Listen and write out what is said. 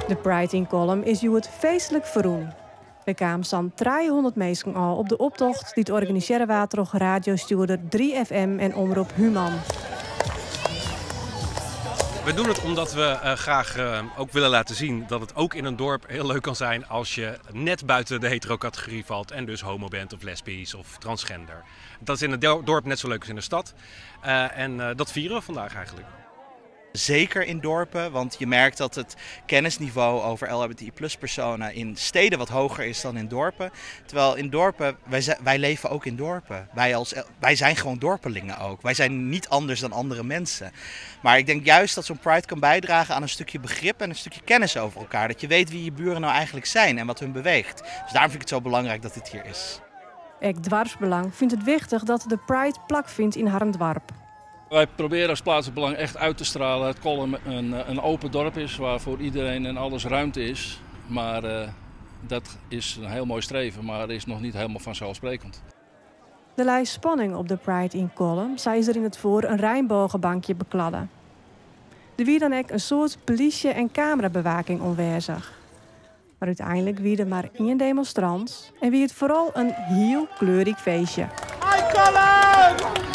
De Pride in Kolm is het feestelijk verroen. Er kwamen zo'n 300 mensen al op de optocht die het organiseren water door radiostuurder 3FM en omroep Human. We doen het omdat we graag ook willen laten zien dat het ook in een dorp heel leuk kan zijn als je net buiten de hetero-categorie valt en dus homo bent of lesbisch of transgender. Dat is in het dorp net zo leuk als in de stad en dat vieren we vandaag eigenlijk. Zeker in dorpen, want je merkt dat het kennisniveau over LHBTI+-personen in steden wat hoger is dan in dorpen. Terwijl in dorpen, wij leven ook in dorpen. Wij zijn gewoon dorpelingen ook. Wij zijn niet anders dan andere mensen. Maar ik denk juist dat zo'n Pride kan bijdragen aan een stukje begrip en een stukje kennis over elkaar. Dat je weet wie je buren nou eigenlijk zijn en wat hun beweegt. Dus daarom vind ik het zo belangrijk dat dit hier is. Ek Dwarfsbelang vindt het wichtig dat de Pride plak vindt in Harrendwarp. Wij proberen als plaatselijk belang echt uit te stralen dat Kolm een open dorp is waar voor iedereen en alles ruimte is. Maar dat is een heel mooi streven, maar is nog niet helemaal vanzelfsprekend. De lijst spanning op de Pride in Kolm zij er in het voor een regenbogenbankje bekladden. Er wie dan ook een soort politie- en camerabewaking onwezig. Maar uiteindelijk wie er maar één demonstrant en wie het vooral een heel kleurrijk feestje. Hi Kolm!